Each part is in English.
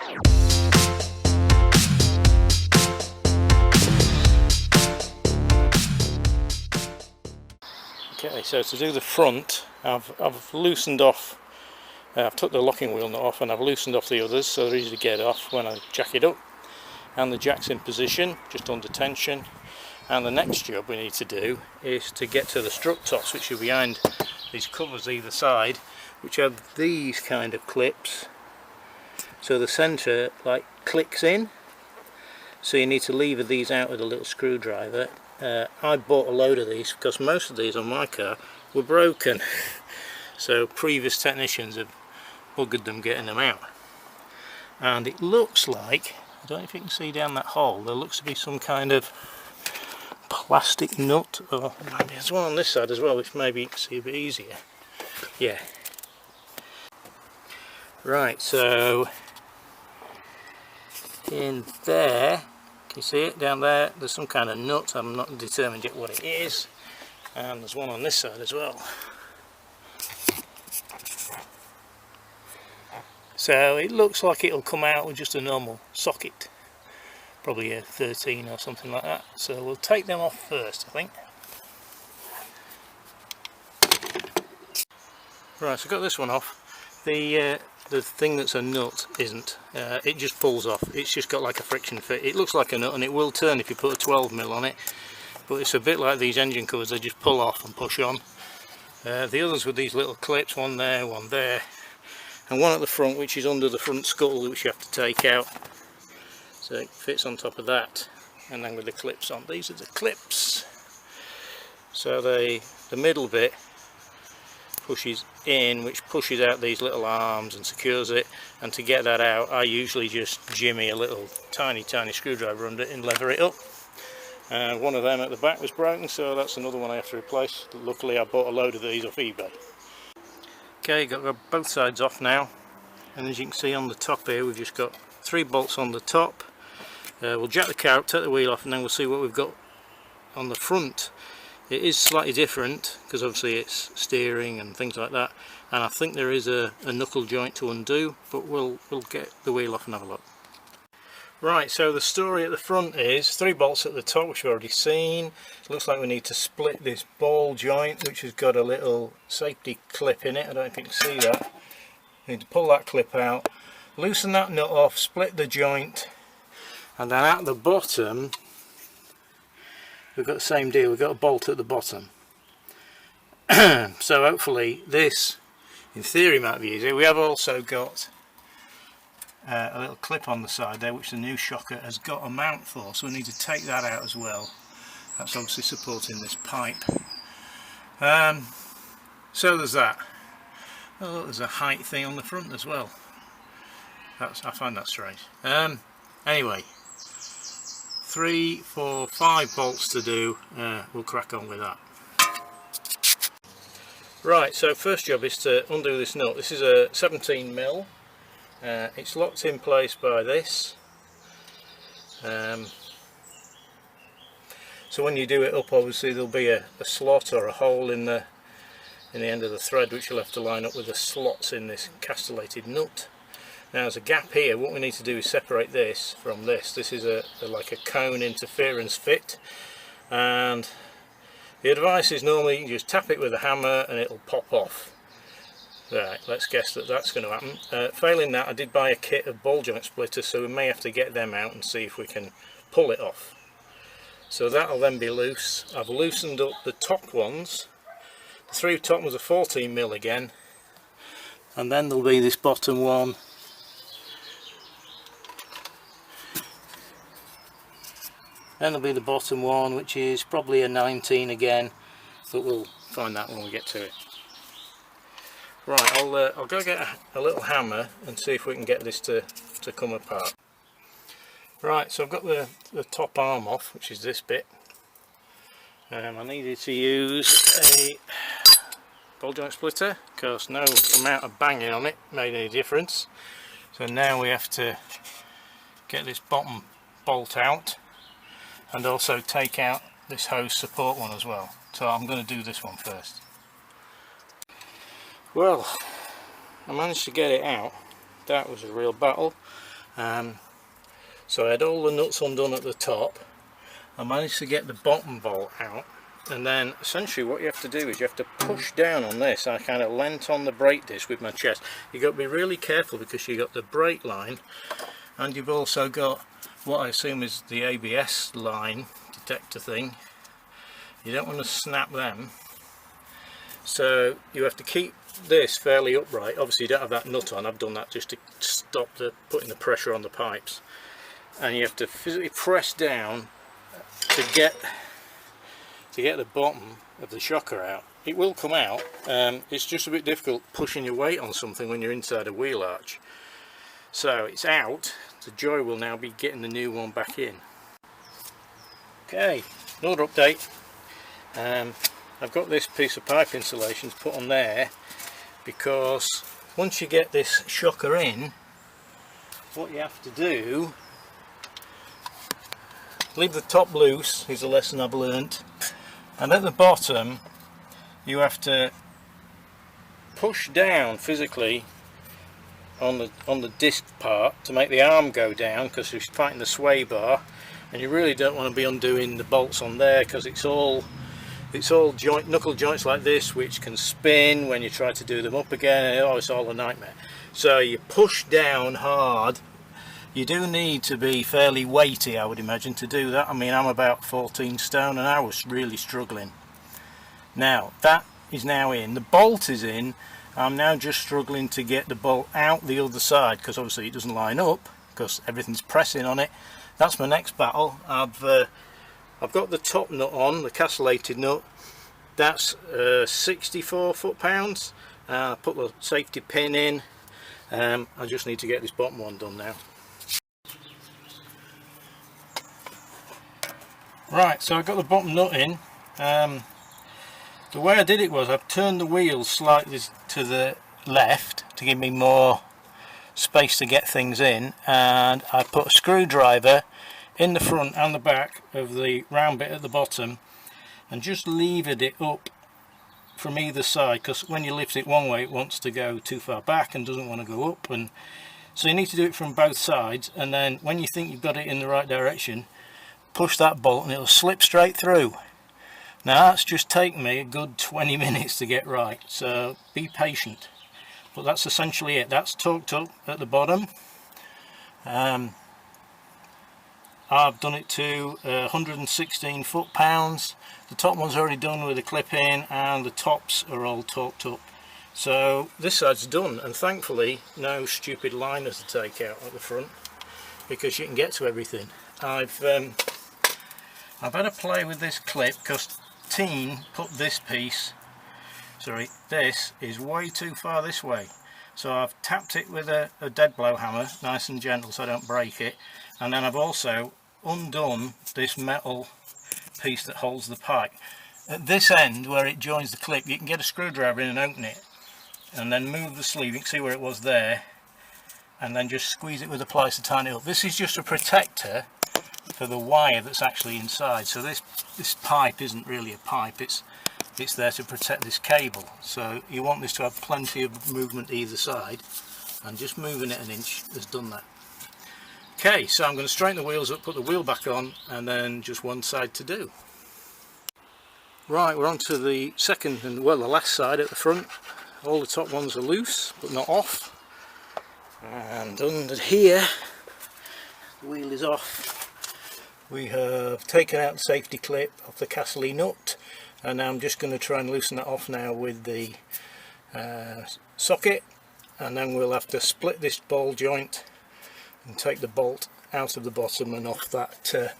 Okay, so to do the front, I've loosened off, I've took the locking wheel nut off and I've loosened off the others so they're easy to get off when I jack it up. And the jack's in position, just under tension. And the next job we need to do is to get to the strut tops, which are behind these covers either side, which have these kind of clips. So the centre like clicks in, so you need to lever these out with a little screwdriver. I bought a load of these because most of these on my car were broken, so previous technicians have buggered them getting them out. And it looks like, I don't know if you can see down that hole, there looks to be some kind of plastic nut, or maybe there's one on this side as well, which maybe you can see a bit easier. Yeah. Right, so in there, can you see it down there? There's some kind of nut, I'm not determined yet what it is. And there's one on this side as well. So it looks like it'll come out with just a normal socket. Probably a 13 or something like that. So we'll take them off first, I think. Right, so I've got this one off. The thing that's a nut isn't. It just pulls off. It's just got like a friction fit. It looks like a nut and it will turn if you put a 12mm on it. But it's a bit like these engine covers, they just pull off and push on. The others with these little clips, one there, and one at the front which is under the front skull, which you have to take out. So it fits on top of that, and then with the clips on. These are the clips. So the middle bit pushes in, which pushes out these little arms and secures it. And to get that out, I usually just jimmy a little tiny screwdriver under it and lever it up. One of them at the back was broken, so that's another one I have to replace. Luckily I bought a load of these off eBay. Okay, got both sides off now, and as you can see on the top here we've just got 3 bolts on the top. We'll jack the car up, take the wheel off, and then we'll see what we've got on the front. It is slightly different because obviously it's steering and things like that, and I think there is a knuckle joint to undo, but we'll get the wheel off and have a look. Right, so the story at the front is 3 bolts at the top, which we've already seen. It looks like we need to split this ball joint, which has got a little safety clip in it. I don't know if you can see that. We need to pull that clip out, loosen that nut off, split the joint, and then at the bottom we've got the same deal. We've got a bolt at the bottom. So hopefully this, in theory, might be easy. We have also got a little clip on the side there which the new shocker has got a mount for, so we need to take that out as well. That's obviously supporting this pipe. So there's that. Oh look, there's a height thing on the front as well. I find that strange. Anyway, 3, 4, 5 bolts to do. We'll crack on with that. Right, so first job is to undo this nut. This is a 17mm. It's locked in place by this. So when you do it up, obviously there'll be a slot or a hole in the end of the thread, which you'll have to line up with the slots in this castellated nut. Now there's a gap here. What we need to do is separate this from this. This is like a cone interference fit, and the advice is normally you just tap it with a hammer and it'll pop off. Right, let's guess that that's going to happen. Failing that, I did buy a kit of ball joint splitters, so we may have to get them out and see if we can pull it off. So that'll then be loose. I've loosened up the top ones. The 3 top ones are 14mm again, and then there'll be this bottom one. Then there'll be the bottom one, which is probably a 19 again, but we'll find that when we get to it. Right, I'll go get a little hammer and see if we can get this to come apart. Right, so I've got the top arm off, which is this bit. I needed to use a ball joint splitter because no amount of banging on it made any difference. So now we have to get this bottom bolt out and also take out this hose support one as well. So I'm going to do this one first. Well, I managed to get it out. That was a real battle. So I had all the nuts undone at the top. I managed to get the bottom bolt out, and then essentially what you have to do is you have to push down on this. I kind of leant on the brake disc with my chest. You've got to be really careful because you've got the brake line, and you've also got what I assume is the ABS line detector thing. You don't want to snap them, so you have to keep this fairly upright. Obviously you don't have that nut on. I've done that just to stop putting the pressure on the pipes, and you have to physically press down to get the bottom of the shocker out. It will come out. It's just a bit difficult pushing your weight on something when you're inside a wheel arch. So it's out. The joy will now be getting the new one back in. Okay, another update. I've got this piece of pipe insulation to put on there, because once you get this shocker in, what you have to do, leave the top loose is a lesson I've learnt, and at the bottom you have to push down physically on the disc part to make the arm go down, because you're fighting the sway bar, and you really don't want to be undoing the bolts on there, because it's all knuckle joints like this which can spin when you try to do them up again, and it's all a nightmare. So you push down hard. You do need to be fairly weighty, I would imagine, to do that. I mean, I'm about 14 stone and I was really struggling. Now that is now in, the bolt is in. I'm now just struggling to get the bolt out the other side, because obviously it doesn't line up because everything's pressing on it. That's my next battle. I've got the top nut on, the castellated nut. That's 64 foot-pounds. I put the safety pin in. I just need to get this bottom one done now. Right, so I got the bottom nut in. The way I did it was I've turned the wheels slightly to the left to give me more space to get things in, and I put a screwdriver in the front and the back of the round bit at the bottom and just levered it up from either side, because when you lift it one way it wants to go too far back and doesn't want to go up, and so you need to do it from both sides, and then when you think you've got it in the right direction, push that bolt and it'll slip straight through. Now that's just taken me a good 20 minutes to get right, so be patient. But that's essentially it. That's torqued up at the bottom. I've done it to 116 foot-pounds. The top one's already done with a clip in, and the tops are all torqued up. So this side's done, and thankfully no stupid liners to take out at the front, because you can get to everything. I've had a play with this clip because Tein put this is way too far this way, so I've tapped it with a dead blow hammer, nice and gentle so I don't break it, and then I've also undone this metal piece that holds the pipe. At this end where it joins the clip, you can get a screwdriver in and open it, and then move the sleeve. You can see where it was there, and then just squeeze it with a pliers to tighten it up. This is just a protector for the wire that's actually inside, so this pipe isn't really a pipe, it's there to protect this cable. So you want this to have plenty of movement either side, and just moving it an inch has done that. Okay, so I'm going to straighten the wheels up, put the wheel back on, and then just one side to do. Right, we're on to the second and, well, the last side at the front. All the top ones are loose but not off, and under here the wheel is off. We have taken out the safety clip off the Castelli nut, and now I'm just going to try and loosen that off now with the socket, and then we'll have to split this ball joint and take the bolt out of the bottom and off that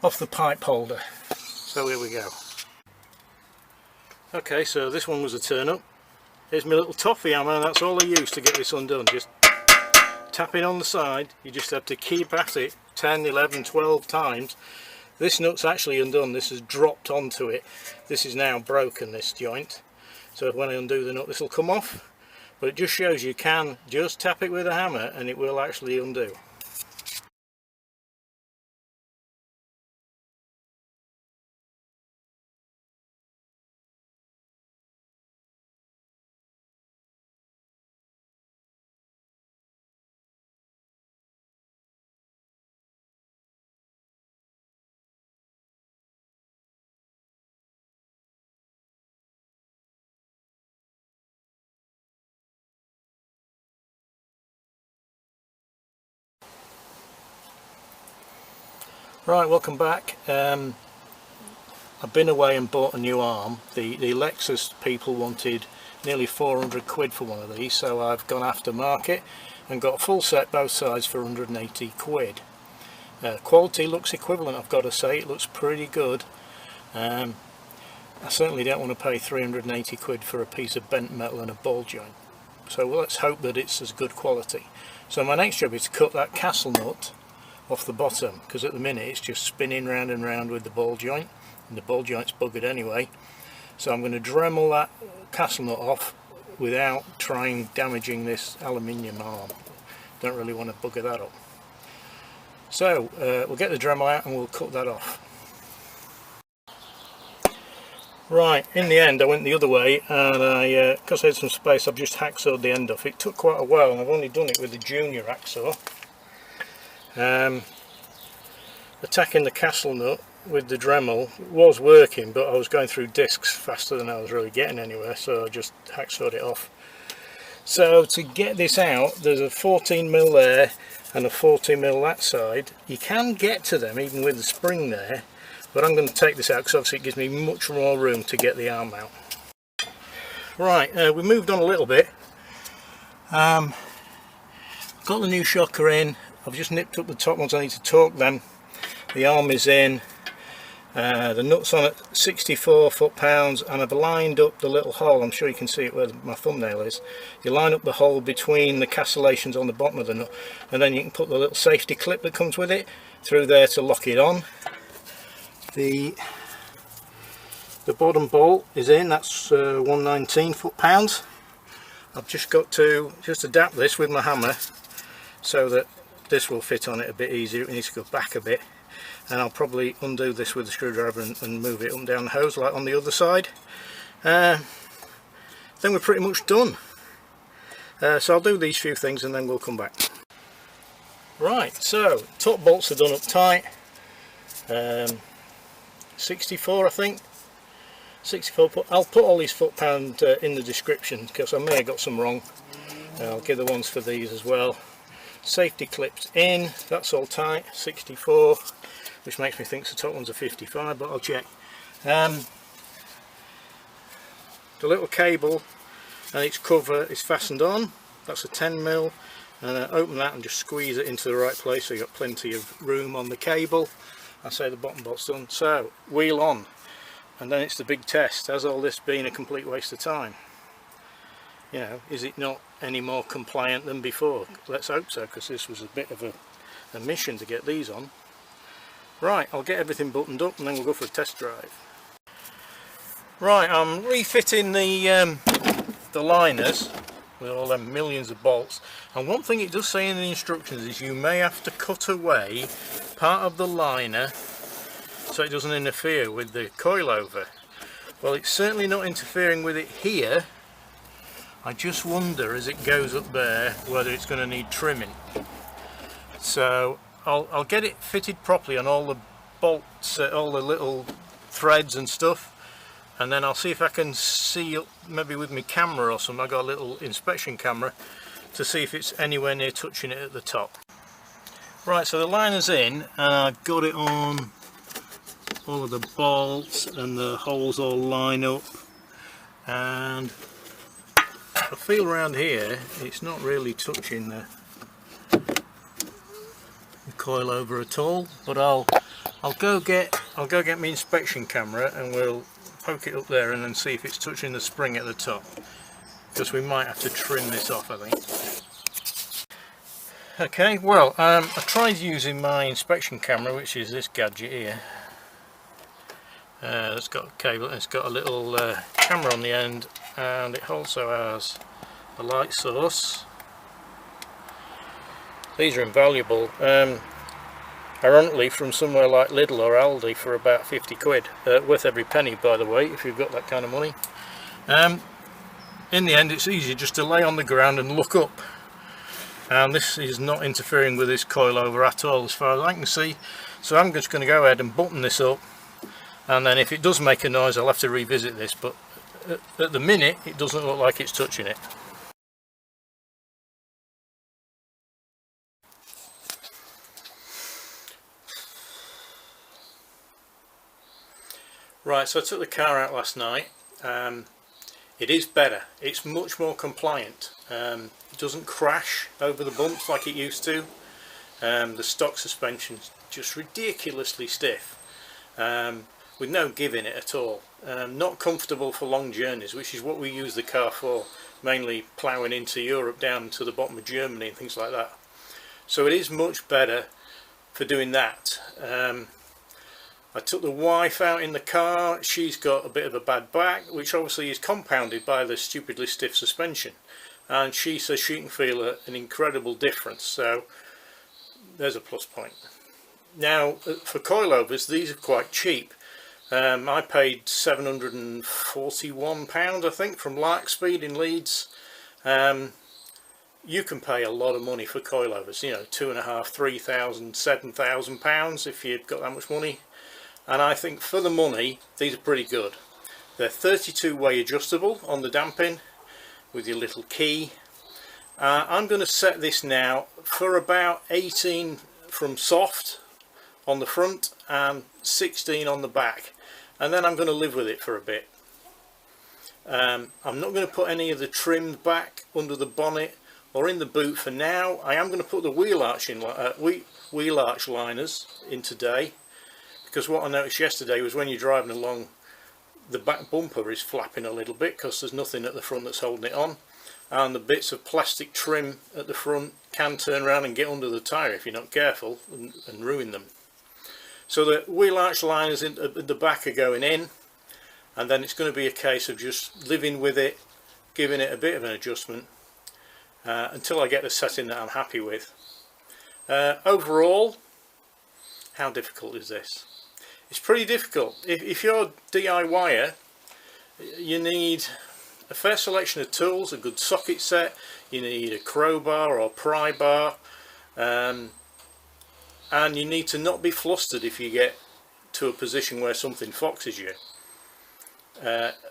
off the pipe holder. So here we go. Okay, so this one was a turn up. Here's my little toffee hammer, and that's all I use to get this undone. Just tapping on the side. You just have to keep at it 10, 11, 12 times. This nut's actually undone. This has dropped onto it. This is now broken, this joint. So when I undo the nut, this will come off. But it just shows you can just tap it with a hammer and it will actually undo. Right, welcome back. I've been away and bought a new arm. The Lexus people wanted nearly 400 quid for one of these, so I've gone aftermarket and got a full set both sides for 180 quid. Quality looks equivalent, I've got to say. It looks pretty good. I certainly don't want to pay 380 quid for a piece of bent metal and a ball joint, so let's hope that it's as good quality. So my next job is to cut that castle nut off the bottom, because at the minute it's just spinning round and round with the ball joint, and the ball joint's buggered anyway. So I'm going to Dremel that castle nut off without trying damaging this aluminium arm. Don't really want to bugger that up. So we'll get the Dremel out and we'll cut that off. Right, in the end I went the other way, and because I had some space, I've just hacksawed the end off. It took quite a while, and I've only done it with the junior hacksaw. Attacking the castle nut with the Dremel was working, but I was going through discs faster than I was really getting anywhere, so I just hacksawed it off. So to get this out, there's a 14mm there and a 14mm that side. You can get to them even with the spring there, but I'm going to take this out because obviously it gives me much more room to get the arm out. Right, we moved on a little bit. Got the new shocker in. I've just nipped up the top ones, I need to torque them. The arm is in, the nut's on at 64 foot-pounds, and I've lined up the little hole. I'm sure you can see it where my thumbnail is. You line up the hole between the castellations on the bottom of the nut, and then you can put the little safety clip that comes with it through there to lock it on. The bottom bolt is in, that's 119 foot-pounds. I've just got to adapt this with my hammer so that this will fit on it a bit easier. It needs to go back a bit, and I'll probably undo this with a screwdriver and move it up and down the hose like on the other side. Then we're pretty much done. So I'll do these few things and then we'll come back. Right, so top bolts are done up tight. 64 I think. 64. I'll put all these foot-pound in the description because I may have got some wrong. I'll give the ones for these as well. Safety clips in, that's all tight, 64, which makes me think the top ones are 55, but I'll check. The little cable and its cover is fastened on, that's a 10mm, and I open that and just squeeze it into the right place so you've got plenty of room on the cable. I say the bottom bolt's done. So, wheel on, and then it's the big test. Has all this been a complete waste of time? You know, is it not any more compliant than before? Let's hope so, because this was a bit of a mission to get these on. Right, I'll get everything buttoned up and then we'll go for a test drive. Right, I'm refitting the liners with all them millions of bolts, and one thing it does say in the instructions is you may have to cut away part of the liner so it doesn't interfere with the coilover. Well, it's certainly not interfering with it here. I just wonder as it goes up there whether it's going to need trimming. So I'll get it fitted properly on all the bolts, all the little threads and stuff, and then I'll see if I can see up maybe with my camera or something. I got a little inspection camera to see if it's anywhere near touching it at the top. Right, so the liner's in and I've got it on all of the bolts and the holes all line up, and I feel around here it's not really touching the coilover at all, but I'll go get my inspection camera and we'll poke it up there and then see if it's touching the spring at the top, because we might have to trim this off, I think. Okay, well, I tried using my inspection camera, which is this gadget here. It's got a cable and it's got a little camera on the end, and it also has a light source. These are invaluable, ironically from somewhere like Lidl or Aldi for about 50 quid, worth every penny by the way if you've got that kind of money. In the end it's easy just to lay on the ground and look up, and this is not interfering with this coilover at all as far as I can see. So I'm just going to go ahead and button this up, and then if it does make a noise I'll have to revisit this, but at the minute it doesn't look like it's touching it. Right, so I took the car out last night. It is better, it's much more compliant. It doesn't crash over the bumps like it used to. The stock suspension's just ridiculously stiff, with no give in it at all. Not comfortable for long journeys, which is what we use the car for, mainly ploughing into Europe down to the bottom of Germany and things like that. So it is much better for doing that. I took the wife out in the car. She's got a bit of a bad back, which obviously is compounded by the stupidly stiff suspension, and she says she can feel an incredible difference, so there's a plus point. Now for coilovers, these are quite cheap. I paid £741 I think from Larkspeed in Leeds. You can pay a lot of money for coilovers, you know, £2,500, £3,000, £7,000 if you've got that much money. And I think for the money, these are pretty good. They're 32-way adjustable on the damping with your little key. I'm going to set this now for about 18 from soft on the front and 16 on the back, and then I'm going to live with it for a bit. I'm not going to put any of the trimmed back under the bonnet or in the boot for now. I am going to put the wheel arch liners in today, because what I noticed yesterday was when you're driving along, the back bumper is flapping a little bit because there's nothing at the front that's holding it on, and the bits of plastic trim at the front can turn around and get under the tyre if you're not careful and ruin them. So the wheel arch liners at the back are going in, and then it's going to be a case of just living with it, giving it a bit of an adjustment until I get the setting that I'm happy with. Overall, how difficult is this? It's pretty difficult. If you're a DIYer, you need a fair selection of tools, a good socket set, you need a crowbar or pry bar, and you need to not be flustered if you get to a position where something foxes you.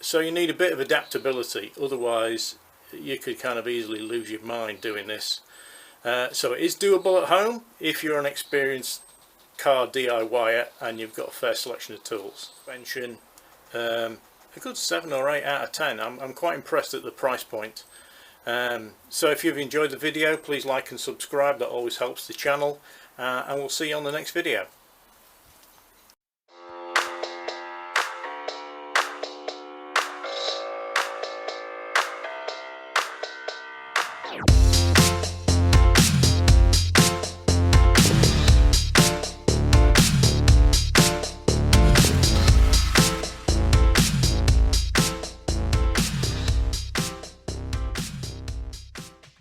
So you need a bit of adaptability, otherwise you could kind of easily lose your mind doing this. So it is doable at home if you're an experienced car DIYer and you've got a fair selection of tools. Suspension, a good 7 or 8 out of 10. I'm quite impressed at the price point. So if you've enjoyed the video, please like and subscribe, that always helps the channel, and we'll see you on the next video.